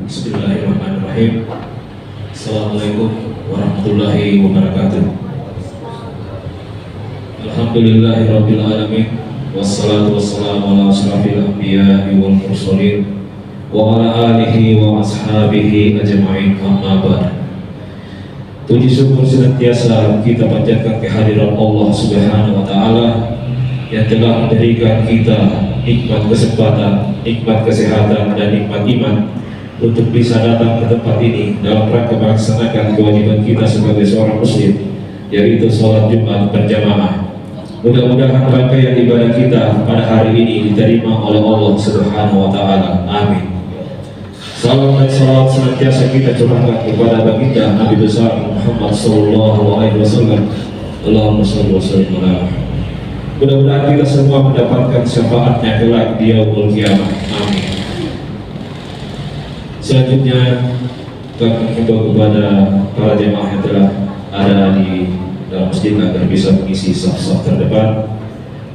Bismillahirrahmanirrahim. Assalamualaikum warahmatullahi wabarakatuh. Alhamdulillahirabbil alamin. Wassalatu wassalamu ala asyrafil anbiya'i wal mursalin wa ala alihi wa ashabihi ajma'in, amma ba'd. Puji syukur senantiasa kita panjatkan kehadiran Allah Subhanahu wa taala yang telah memberikan kita nikmat kesempatan, nikmat kesehatan, dan nikmat iman untuk bisa datang ke tempat ini dalam rangka melaksanakan kewajiban kita sebagai seorang muslim, yaitu sholat Jumat berjamaah. Mudah-mudahan rangkaian ibadah kita pada hari ini diterima oleh Allah Subhanahu wa taala. Amin. Salam dan salawat senantiasa kita curahkan kepada baginda Nabi besar Muhammad sallallahu alaihi wasallam. Allahumma shalli wa sallim ala Muhammad. Mudah-mudahan kita semua mendapatkan syafaatnya kelak di yaumul qiyamah. Amin. Selanjutnya kami menghimbau kepada para jemaah yang telah ada di dalam masjid agar bisa mengisi saf-saf terdepan,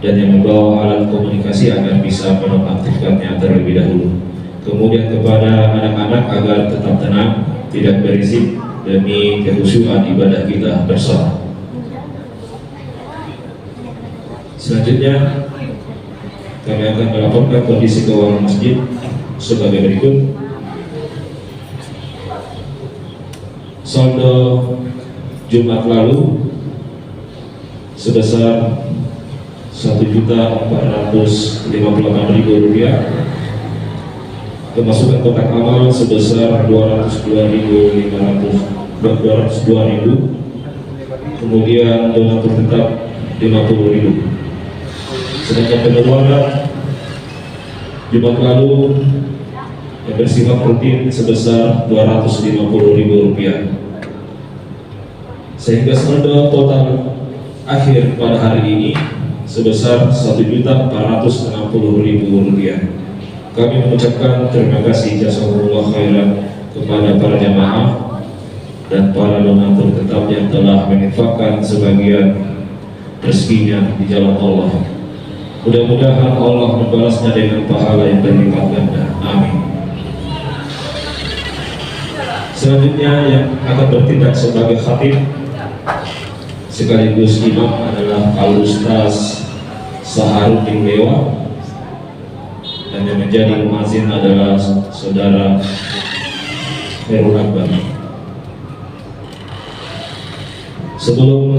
dan yang membawa alat komunikasi agar bisa menonaktifkannya terlebih dahulu. Kemudian kepada anak-anak agar tetap tenang, tidak berisik demi kekhusyuan ibadah kita bersama. Selanjutnya kami akan melaporkan kondisi keuangan masjid sebagai berikut. Saldo Jumat lalu sebesar Rp1.458.000, pemasukan kotak amal sebesar 202.000, kemudian donatur tetap 50.000. Sedangkan pengeluaran Jumat lalu yang bersifat rutin sebesar Rp250.000, sehingga saldo total akhir pada hari ini sebesar Rp1.460.000. Kami mengucapkan terima kasih jazakumullah khairan kepada para jamaah dan para donatur tetap yang telah menginfakkan sebagian rezekinya di jalan Allah. Mudah-mudahan Allah membalasnya dengan pahala yang berlipat ganda. Amin. Selanjutnya yang akan bertindak sebagai khatib sekaligus imam adalah Al-Ustaz Saharudin Dewa, dan yang menjadi muazin adalah saudara Khairul Akbar. Sebelum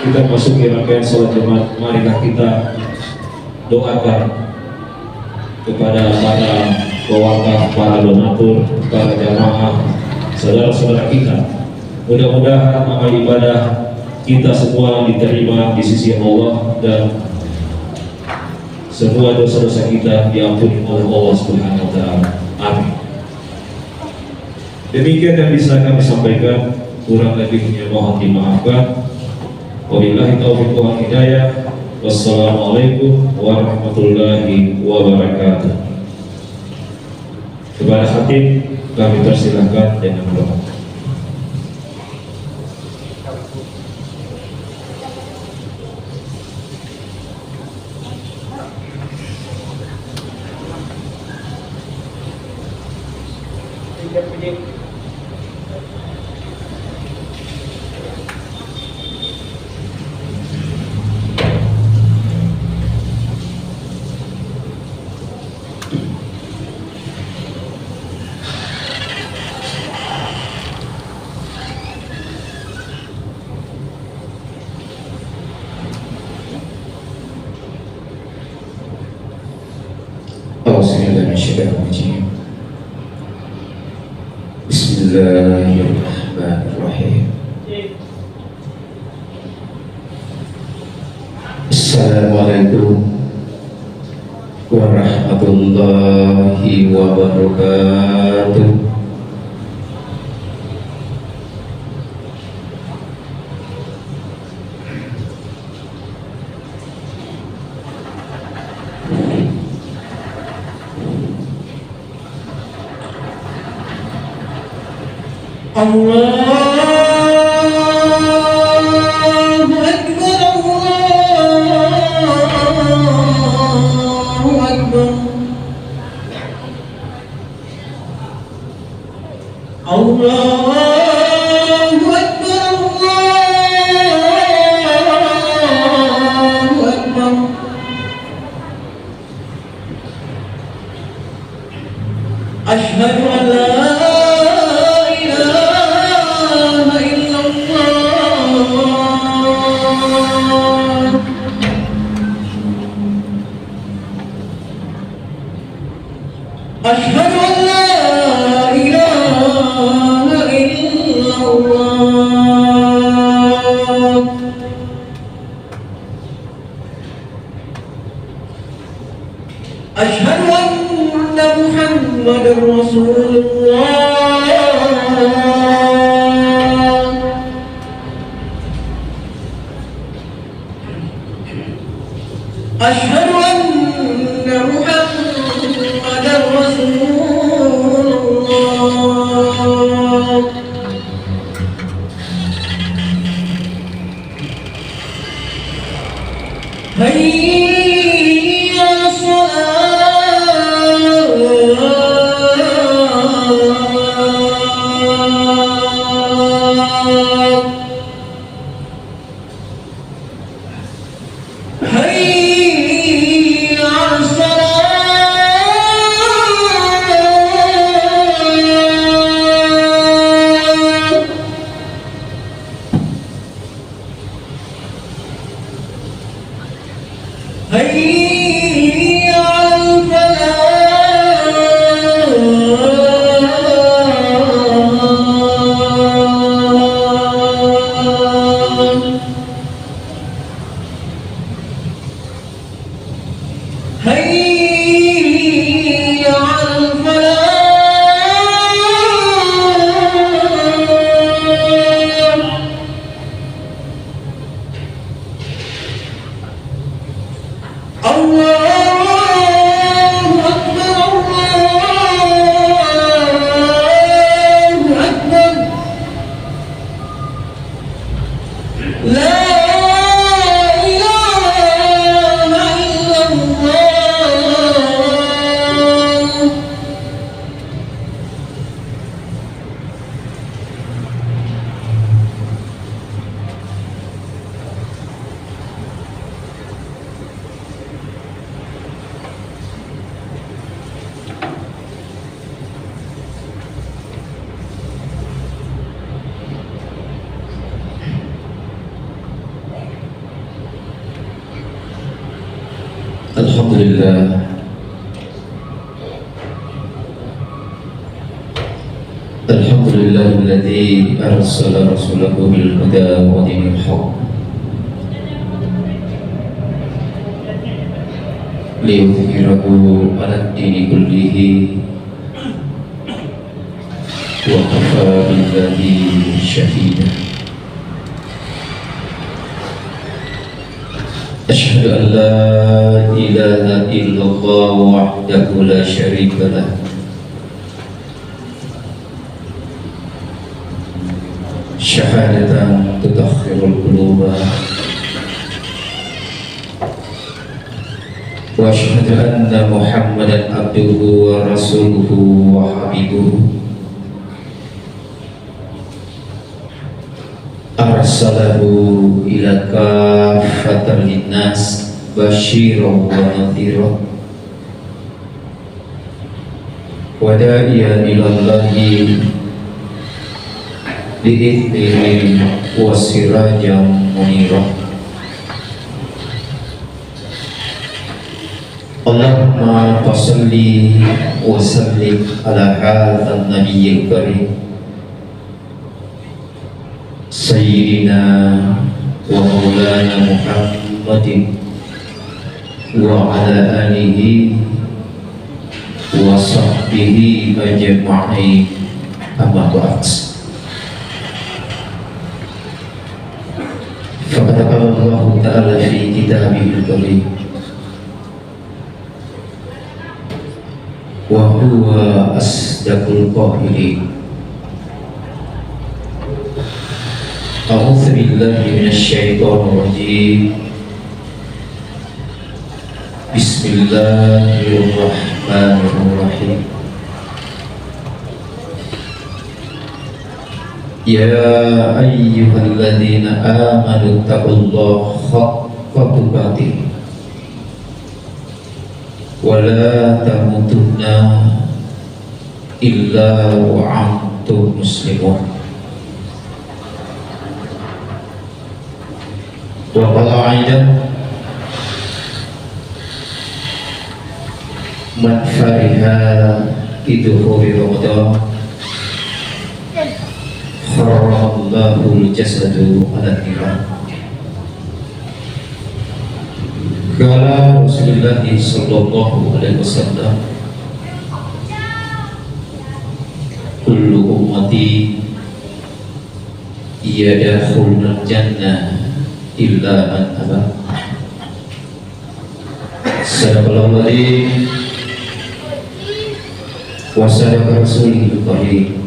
kita masuki rangkaian sholat Jumat, marilah kita doakan kepada para pewakaf, para donatur, para jamaah, saudara-saudara kita. Mudah-mudahan amal ibadah kita semua diterima di sisi Allah dan semua dosa-dosa kita diampuni oleh Allah Subhanahu wa taala. Amin. Demikian yang bisa kami sampaikan, kurang lebihnya mohon dimaafkan. Wabillahi taufiq wal hidayah. Wassalamualaikum warahmatullahi wabarakatuh. Kepada khatib kami persilahkan dengan doa. Bismillahirrahmanirrahim. Assalamualaikum warahmatullahi wabarakatuh. Allahu Akbar, Allahu Akbar. Allahu Akbar, Allahu Akbar. Asyhadu an la ilaha illallah. Asyhadu an la ilaha illallah. Asyhadu anna Muhammadar Rasulullah. Asyhadu anna Muhammadar Rasulullah. Hayya 'alas salat. Hayya 'alas salat. Hayya 'alal falah. Hayya 'alal falah. Allahu Akbar, Allahu Akbar. La ilaha illallah. Alhamdulillah. Alhamdulillahilladzi arsala rasulahu bil huda wa dinil haqq liyudhhirahu 'ala ad-dini kullihi wa kafa billahi shahida. Asyhadu an la ilaha illallah wahdahu la syarika lah syahadatan tudakhirul quluba wa asyhadu anna Muhammadan abduhu wa rasuluhu wa habibuhu arsalahu ila kafatal linnas basyiran wa nadhiran wa da'iyan ila Allahi bi'idhnihi wa sirajan munira. Allahumma salli wa sallim ala hadzal nabiyyil karim Sayyidina wa maulana Muhammadin wa ala alihi wa sahbihi ajma'in, amma ba'd. Faqad qala Allah ta'ala fi kitabihil karim wa huwa asdaqul qa'ilin. A'udzu billahi minasy syaithanir rajim. Bismillahirrahmanirrahim. يا أيها الذين آمنوا اتقوا الله حق تقاته ولا تموتن إلا وأنتم مسلمون. وقال أيضا من فرح بدخول رمضان حرم الله الجسد على النار. Kala Rasulullah sallallahu alaihi wasallam, kullu ummati yadkhulul jannah illa man aba. Sadaqallahu alaihi wa sadaqa rasulihil karim.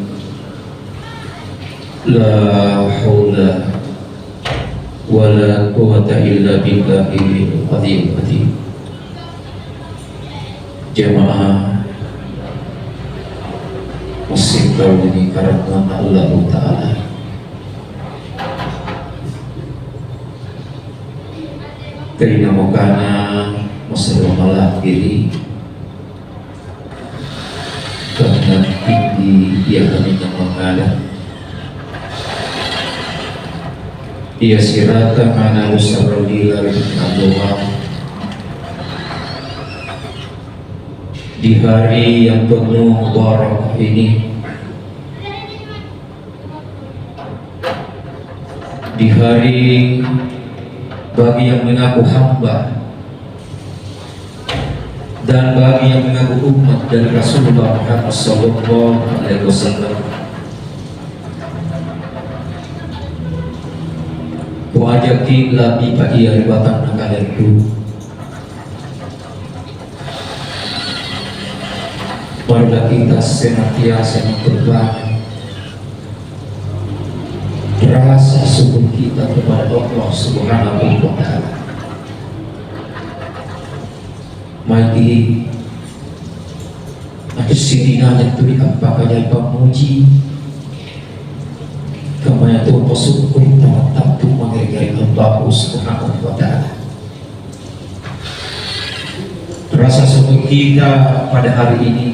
La haula wala quwwata illa billahil azim. Jamaah muslim kaulini karena Allah Ta'ala, karena mukana masalah malah diri karena tinggi ia kami mengalah ia sirata mana usarudila Allah di hari yang penuh barakah ini, di hari bagi yang mengaku hamba dan bagi yang mengaku umat dari Rasulullah Muhammad sallallahu alaihi wasallam. Wajaki labi bagi ribatan kalian marilah kita senantiasa memperbanyak rasa syukur kita kepada Allah Subhanahu wa Ta'ala. Maiki ada sidina yang tuli apakah yang pamuji kemana tu bersyukur tak mengergai Allah Subhanahu wa Ta'ala. Rasa syukur kita pada hari ini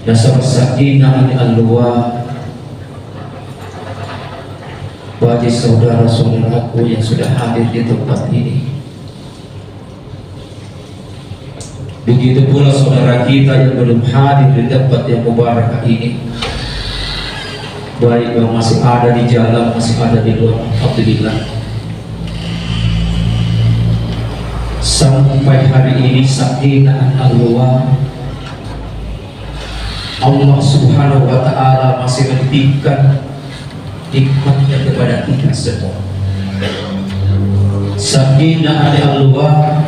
dasar sakinah ini Allah bagi saudara-saudaraku yang sudah hadir di tempat ini. Begitu pula saudara kita yang belum hadir di tempat yang mubarak ini, baik yang masih ada di jalan, masih ada di luar, alhamdulillah. Sampai hari ini sakinah Allah Subhanahu wa Ta'ala masih memberikan nikmatnya kepada kita semua. Sakinah Allah,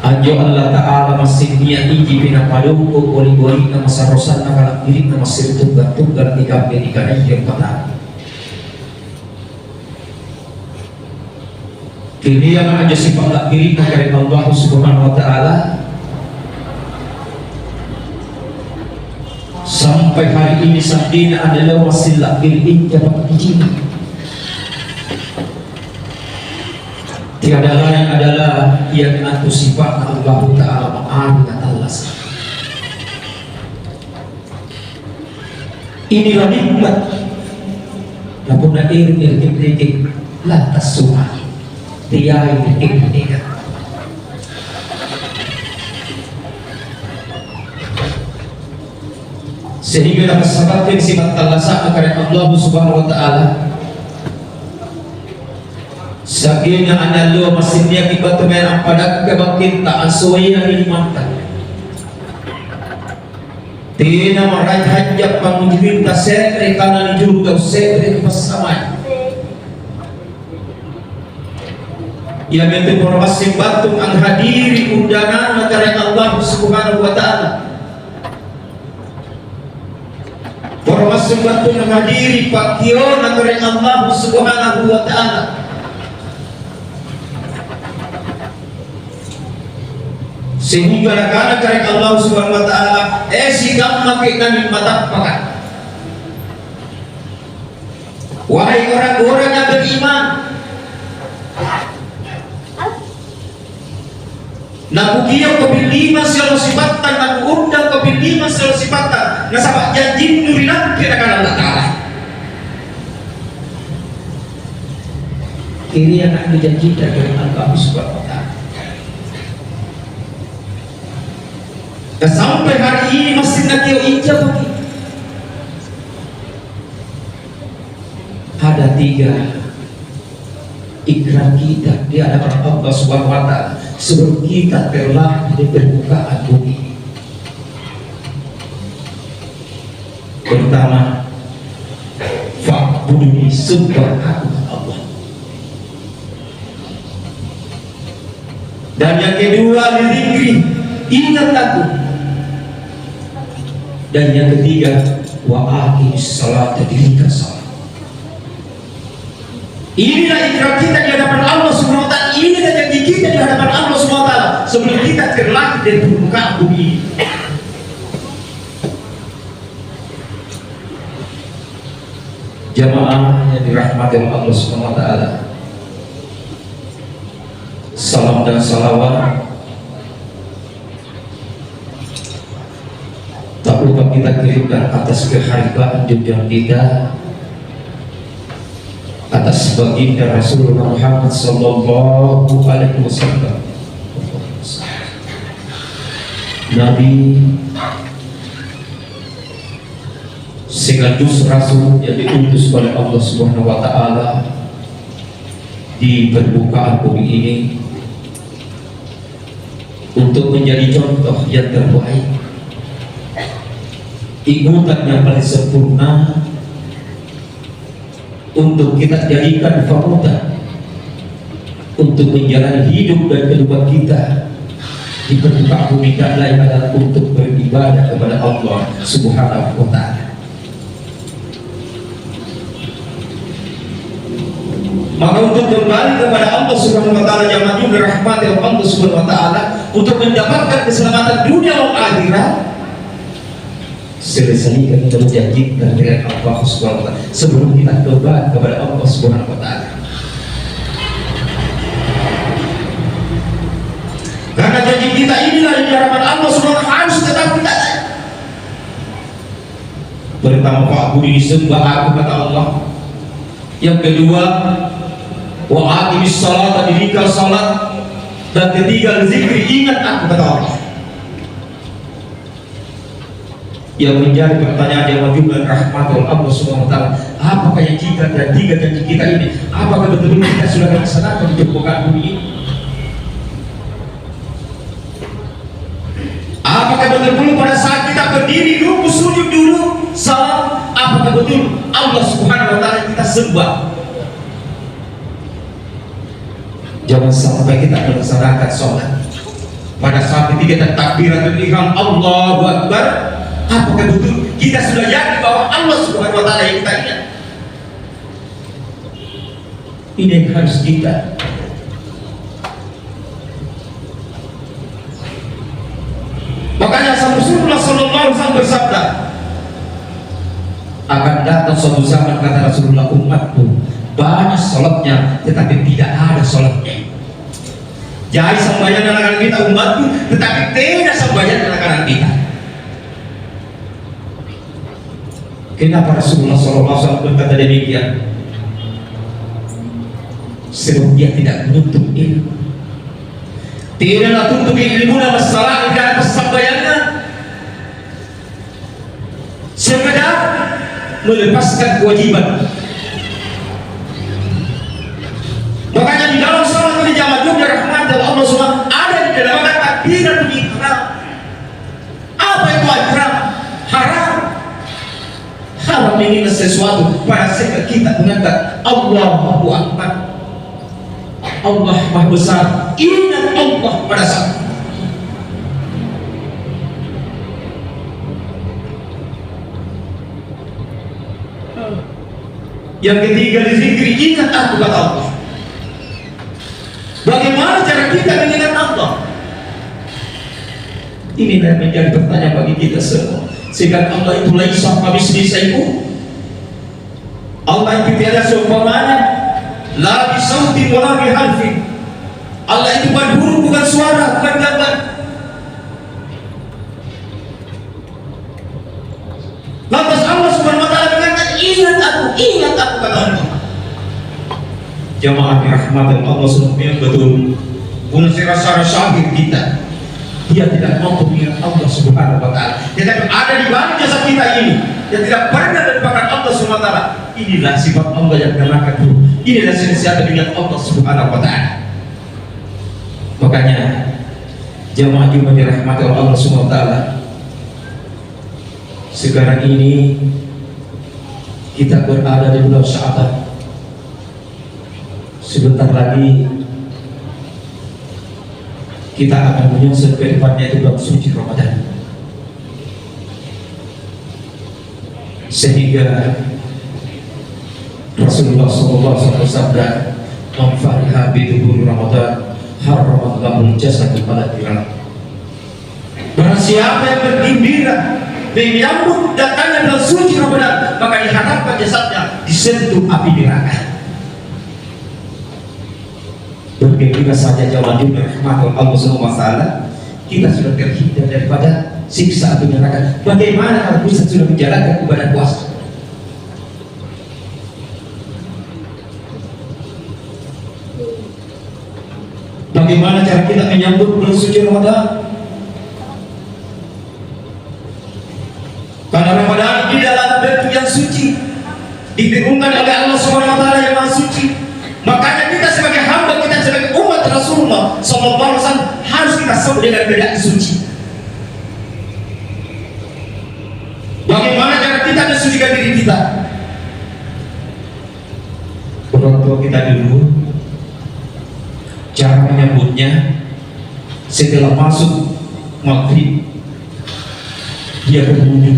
Anjo Allah Ta'ala masih niat iji bina palungku boli-boli na masarosan na kalakbirik na masih tunggal-tunggal ikan yang patah. Kini yang aja si palakbirik na kaya Allah Subhanahu wa Ta'ala sampai hari ini sakina adalah wasilah bilin dapat izin. Tiada lain adalah ia dengan sifat Allah Ta'ala ma'ani dan Allah. Inilah nikmat namun iring lantas semua tiai iring sehingga dapat sabatin sifat Allah kepada Allah Subhanahu wa Ta'ala. Sakina analu masinnya kita temen pada kebangkitan suaya imankan. Tina marai hajab pamujibin tasere kana juga sere pasamai. Ia bentuk informasi batung ang hadiri undangan negara Allah Subhanahu wa Ta'ala. Informasi batung ang hadiri pakio negara Allah Subhanahu wa Ta'ala. Sehingga anak-anak dari Allah Subhanahu wa taala sikap makin kami mata pakat. Wahai orang-orang yang beriman, naku kiyau kepilima selalu sifatan, naku undang kepilima selalu sifatan. Nah sama janji nurinan kita kan Allah Ta'ala. Ini yang akan dijanjikan dari Allah Subhanahu wa taala. Dan sampai hari ini masih nak kiyau ijab lagi. Ada 3 ikrar kita di hadapan Allah Subhanahu wa taala sebelum kita terlahir di permukaan bumi. Pertama, fa'buduni, sembah aku Allah. Dan yang kedua, lidzikri, ingat aku. Dan yang ketiga, wa aqimis salata, dirikan salat. Inilah ikrar kita di hadapan Allah Subhanahu wa taala. Inilah janji kita di hadapan Allah Subhanahu wa taala sebelum kita terlahir dari permukaan bumi. Jamaah yang dirahmati Allah Subhanahu wa taala. Salam dan salawat tak lupa kita kirimkan atas keharibaan dunia kita, atas baginda Rasulullah Muhammad sallallahu alaihi wasallam, Nabi sekaligus Rasul yang diutus oleh Allah Subhanahu wa taala di permukaan bumi ini untuk menjadi contoh yang terbaik, ikutan yang paling sempurna untuk kita jadikan panutan untuk menjalani hidup dan kehidupan kita di permukaan bumi dan lain adalah untuk beribadah kepada Allah Subhanahu wa taala. Maka untuk kembali kepada Allah Subhanahu wa taala yang majul dirahmati oleh Allah Subhanahu wa taala untuk mendapatkan keselamatan dunia dan akhirat, selesaikan kita berjanjikan dengan Allah Subhanahu wa taala sebelum kita tobat kepada Allah Subhanahu wa taala. Karena janji kita inilah yang di hadapan Allah Subhanahu wa taala harus tetap kita. Pertama, fa'budni, sembah aku kata Allah. Yang kedua, wa aqimis salata, dirikan salat. Dan ketiga, zikri, ingat aku kata Allah. Yang menjadi pertanyaan yang wajib dan rahmatul Allah Subhanahu wa taala, apakah yang tiga janji kita ini, apakah betul-betul kita sudah laksanakan di permukaan bumi ini? Apakah betul-betul pada saat kita berdiri dulu, sujud dulu, salat, apakah betul Allah Subhanahu wa taala kita sembah? Jangan sampai kita melaksanakan sholat pada saat ketika takbiratul ihram Allahu Akbar, apakah betul kita sudah yakin bahwa Allah Subhanahu wa taala yang kita ingat? Ini yang harus kita. Makanya Rasulullah sallallahu alaihi wasallam bersabda, akan datang suatu zaman, kata Rasulullah, umatku banyak sholatnya tetapi tidak ada sholatnya. Jadi sembahyang anak-anak kita umatku, tetapi tidak sembahyang anak-anak kita. Kenapa Rasulullah SAW berkata demikian? Sebab dia tidak menuntut ilmu. Tidaklah tuntut ilmu dan masalah dalam sembahyangnya, sekedar melepaskan kewajiban. Makanya di dalam sholat ini jamaah juga rahmat dari Allah Subhanahu ada di dalam kata takbiratul ihram. Apa itu ihram? Haram. Haram ini sesuatu pada saat kita mengatakan Allahu Akbar, Allah Maha Besar, ingat Allah pada saat yang ketiga, zikri, ingat aku kata Allah. Bagaimana cara kita mengingat Allah? Ini yang menjadi pertanyaan bagi kita semua. Sehingga Allah itu laisa kamitslihi syai'un. Allah itu tiada seumpamanya, la bisautin wala biharfin. Allah itu bukan huruf, bukan suara, bukan gambar. Lantas Allah Subhanahu wa taala mengatakan, ingat aku kata Allah. Jamaah dirahmati Allah Subhanahu wa taala, betul. Pun secara syahid kita, dia tidak mampu mengingat Allah Subhanahu wa taala. Dia ada di balik jasad kita ini, dia tidak pernah melupakan Allah Subhanahu wa taala. Inilah sifat Allah yang dinamakan dulu. Inilah siapa dengan Allah Subhanahu wa taala. Makanya jamaah Jumat dirahmati Allah Subhanahu wa taala, sekarang ini kita berada di bulan Sya'ban. Sebentar lagi kita akan menyusul ke depannya itu bulan suci Ramadan. Sehingga Rasulullah SAW bersabda, "Man fariha bi dukhuli Ramadan, harrama Allahul jasad pada tiran." Barang siapa yang bergembira menyambut datangnya bulan suci Ramadan, maka diharapkan jasadnya disentuh api neraka. Bergembira saja jamaah rahmat Allah Subhanahu wa taala, kita sudah terhindar daripada siksa api neraka. Bagaimana kalau kita sudah menjalankan ibadah puasa? Bagaimana cara kita menyambut bulan suci Ramadan? Karena Ramadan ini adalah bentuk yang suci, diberikan oleh Allah Subhanahu wa taala yang Maha Suci. Makanya kita sebagai hamba, kita sebagai umat Rasulullah sallallahu alaihi wasallam harus kita sambut dengan beda suci. Bagaimana cara kita mensucikan diri kita? Orang tua kita dulu, cara menyambutnya setelah masuk maghrib, dia berwudu,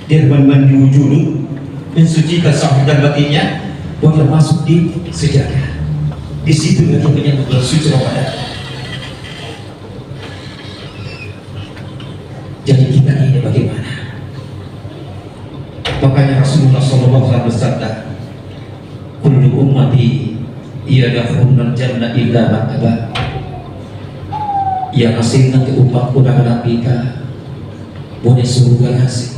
dia mandi wudhu, mensucikan zahir dan batinnya, baru masuk di sejadah. Di situ dia menyambut bulan suci Ramadan. Jadi kita ini bagaimana? Makanya Rasulullah SAW bersabda, "Kullu ummati yadkhulul jannah illa man aba." Ya nasib nanti umatku dan anak kita boleh surga nasib.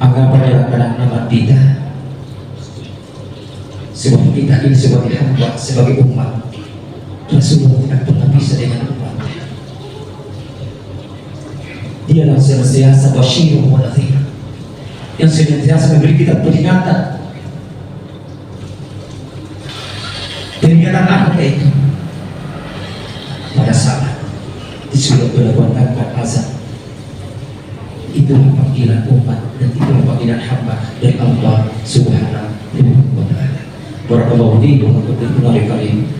Anggap aja anak-anak kita, sebab kita ini sebagai hamba, sebagai umat, Rasulullah tidak pernah bisa dengan umatnya. Dia adalah senantiasa basyirun wa nadhir, yang senantiasa memberi kita peringatan. Peringatan apa itu? Pada saat disuruh melakukan azab, itulah panggilan umat dan itulah panggilan hamba dari Allah Subhanahu wa taala. Barakallahu li wa lakum fil Qur'anil Karim.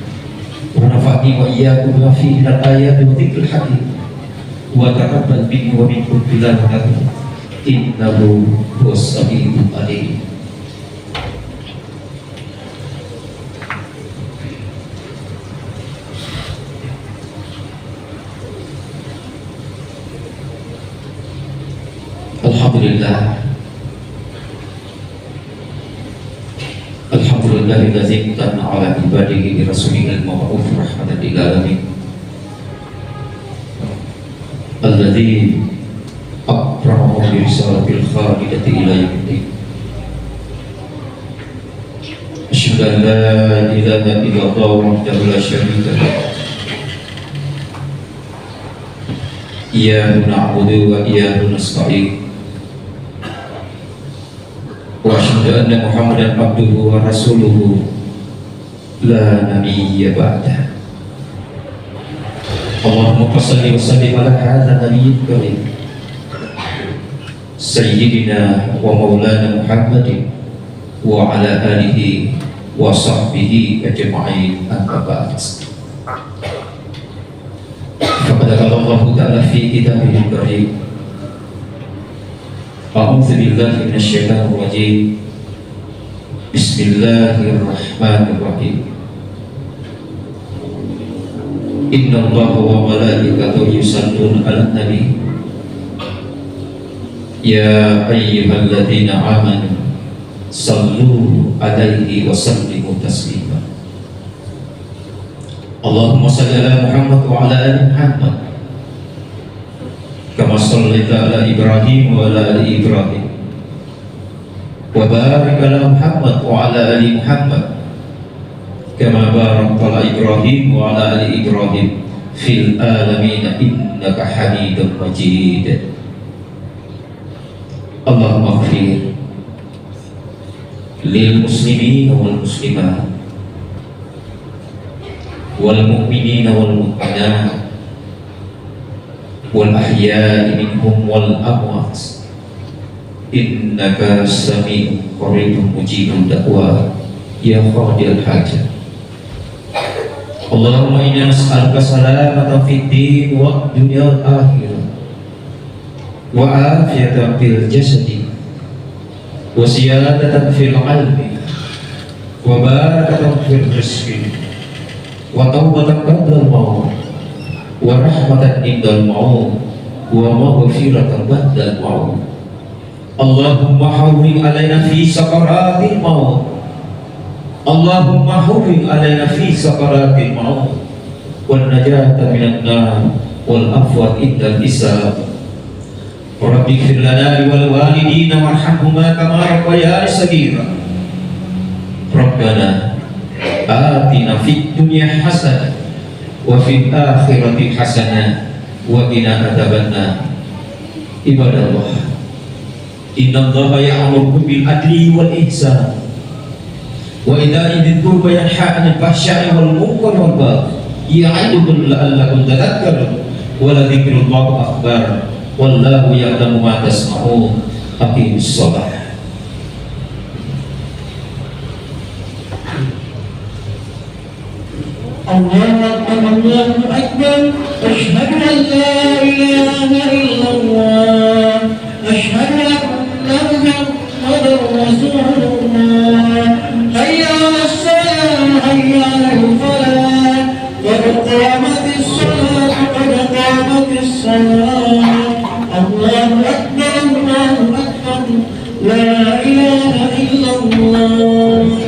Wa nafa'ani wa iyyakum bima fihi minal ayati wa dzikril hakim. Wa taqabbal minni wa minkum tilawatahu innahu huwas samiul alim. Alhamdulillahilladzi kana ala ibadihi bi rasulihil mab'uts rahmatan lil alamin. Alladzi akramahu bi risalatil khalidati ila yaumiddin. Asyhadu an la ilaha illallah wahdahu la syarika lah. Iyyahu na'budu wa iyyahu nasta'in. Wa asyhadu anna Muhammadan abduhu wa rasuluhu la nabiyya ba'dah. Allahumma shalli wa sallim ala hadzal nabiyyil karim sayyidina wa maulana Muhammadin wa ala alihi wa sahbihi ajma'in, amma ba'd. Faqad qala Allah ta'ala fi kitabihil karim, a'udzu billahi minasyaitonir rajim. Bismillahirrahmanirrahim. Inna Allah wa malaikatahu yusalluna ala nabi. Ya ayyuhalladzina amanu sallu alaihi wa sallimu taslima. Allahumma salli ala Muhammad wa ala ali Muhammad kama sallaita ala Ibrahim wa ala ali Ibrahim wa barik ala Muhammad wa ala ali Muhammad kama barakta ala Ibrahim wa ala ali Ibrahim fil alamin innaka Hamidum Majid. Allahumma ighfir lil muslimin wal muslimat wal mu'minin wal mu'minat wal ahya'i minhum wal amwat innaka sami'un qaribun mujibud da'wat ya qadil hajat. Allahumma inna nas'aluka salamatan fid din wa dunya wal akhirah wa afiyatan fil jasadi wa siyadatan fil ilmi wa barakatan fil rizqi wa tawbatan ba'dal maut wa rahmatan indal maut wa maghfiratan ba'dal maut. Allahumma hawwin alaina fi sakaratil maut. Allahumma hawwin alaina fi sakaratil maut wan najata minan nar wal afwa indal hisab. Rabbi ighfir lana wal walidina warhamhuma kama rabbayani shaghira. Rabbana atina fid dunya hasanah wa fil akhirati hasanah wa qina adzabannar. Ibadallah, innallaha ya'muru bil adli wal ihsan wa idza'i dzil qurba yanha 'anil fahsya'i wal munkari wal baghi ya'idukum la'allakum tadhakkarun wa la dzikrullahi akbar wallahu ya'lamu ma tasma'un. Aqimus shalah. الله أكبر الله أكبر أشهد أن لا إله إلا الله أشهد أن محمدا رسول الله حي على الصلاة حي على الفلاح قد قامت الصلاة قد قامت الصلاة الله أكبر الله أكبر لا إله إلا الله.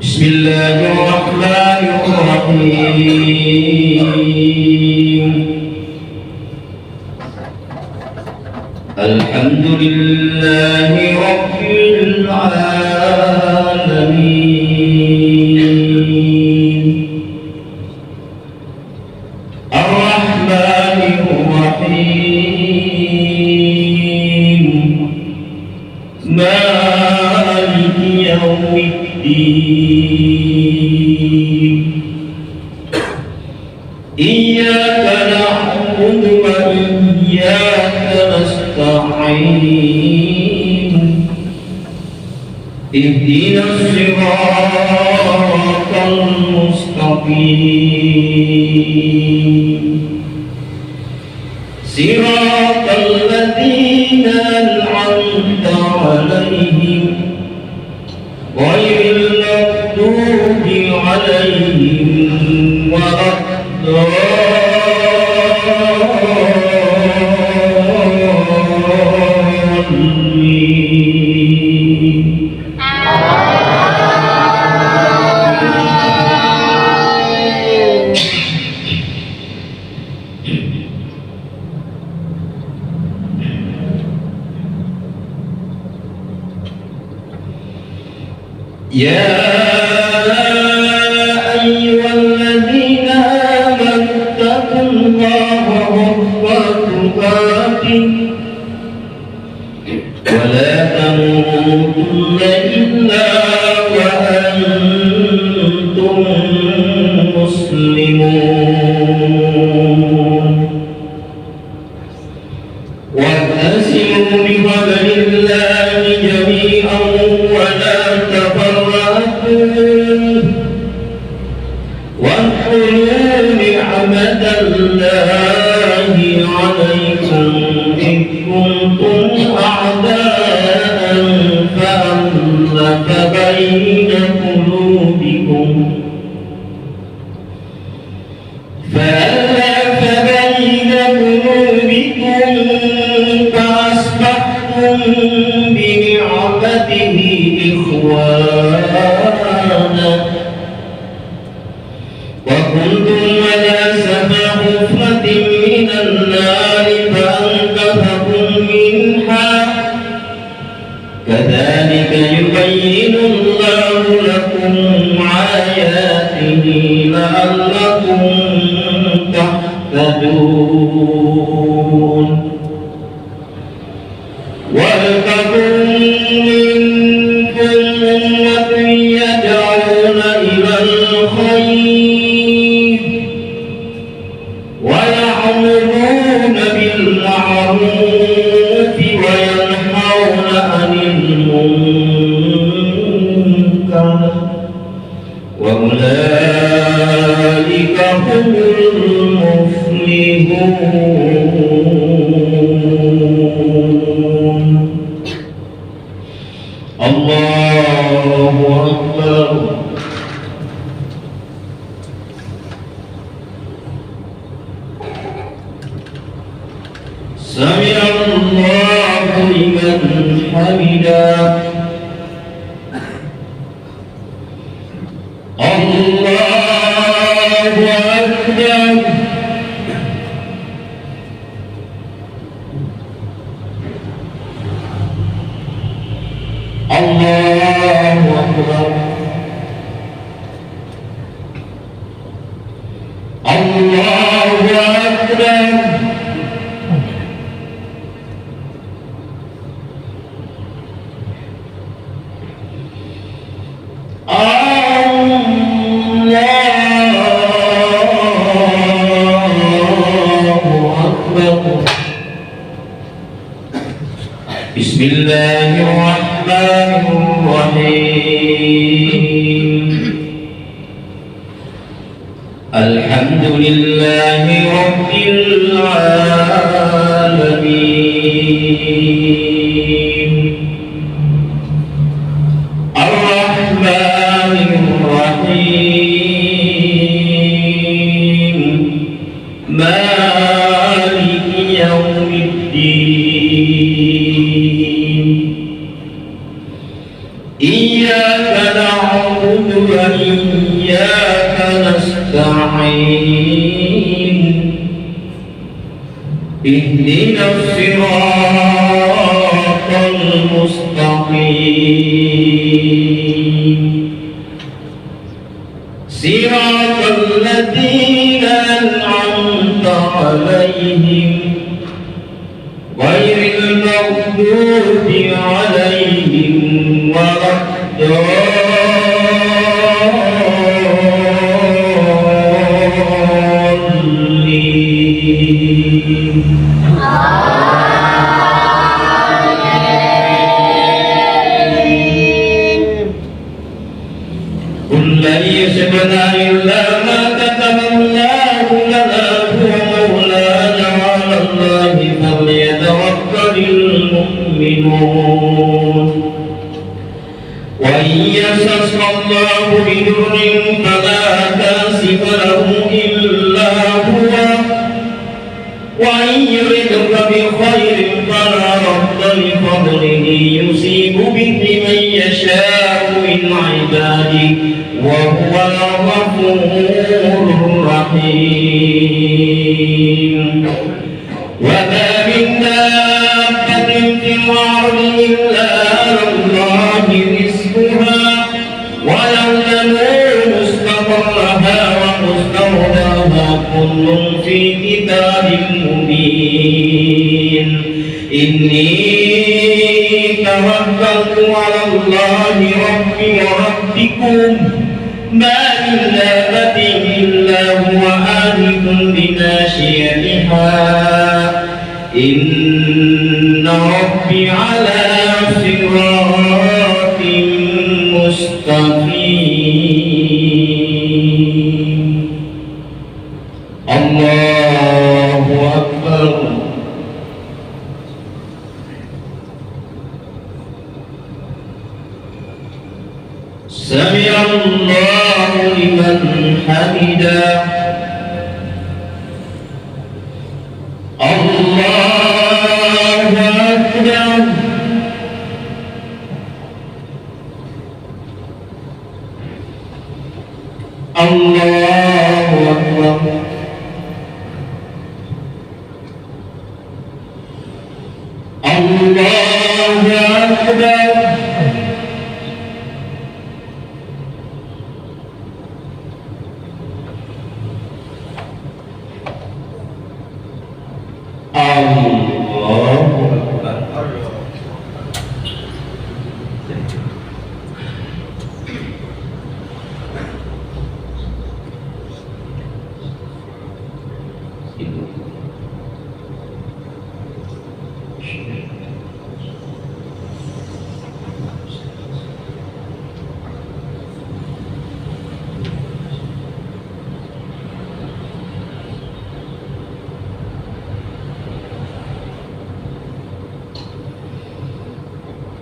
Bismillahirrahmanirrahim. Alhamdulillahi rabbil alamin. Ar-Rahmanir Rahim. Maliki yaumiddin. Iyyaka na'budu wa iyyaka nasta'in. Ihdinas siratal mustaqim. Siratal ladzina an'amta 'alaihim ghairil maghdubi 'alaihim waladdallin. يا أيها الذين آمنوا اتقوا الله حق تقاته ولا تموتن إلا وأنتم مسلمون واعتصموا بحبل الله جميعا ولا تفرقوا واذكروا نعمة الله عليكم إذ كنتم أعداء فألف بين قلوبكم فأصبحتم بنعمته إخوانا وكنتم على شفا حفرة من النار فأنقذكم منها كذلك يبين الله لكم آياته لعلكم تهتدون ولتكن منكم أمة يدعون إلى الخير ويأمرون بالمعروف وينهون عن المنكر وأولئك هم المفلحون. الله أكبر. سمع الله لمن حمده. الله أكبر. الله أكبر. الله أكبر. بسم الله الرحمن الرحيم. الحمد لله رب العالمين الرحمن الرحيم مالك يوم الدين إياك نعبد وإياك نستعين اهدنا الصراط المستقيم صراط الذين أنعمت عليهم غير المغضوب عليهم ولا الضالين. قل لن يصبنا إلا ما كتب الله لنا هو مولانا وعلى الله فليتوكل المؤمنون. وإن يمسسك الله بضر فلا كاشف له إلا هو وإن يردك بخير فلا رد لفضله يصيب به من يشاء من عباده وهو الغفور الرحيم. وما من دابة في الأرض إلا على الله رزقها تعلموا مستقرها ومستودعها كل في كتاب مبين إني توكلت على الله ربي وربكم ما من دابة إلا هو آخذ بناصيتها إن ربي على صراط مستقيم. الله أكبر. سمع الله لمن حمده. الله أكبر. الله أكبر. الله أكبر.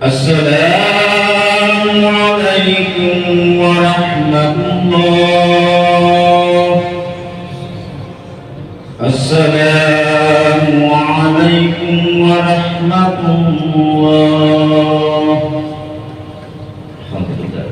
السلام عليكم ورحمة الله. السلام عليكم ورحمة الله. الحمد لله.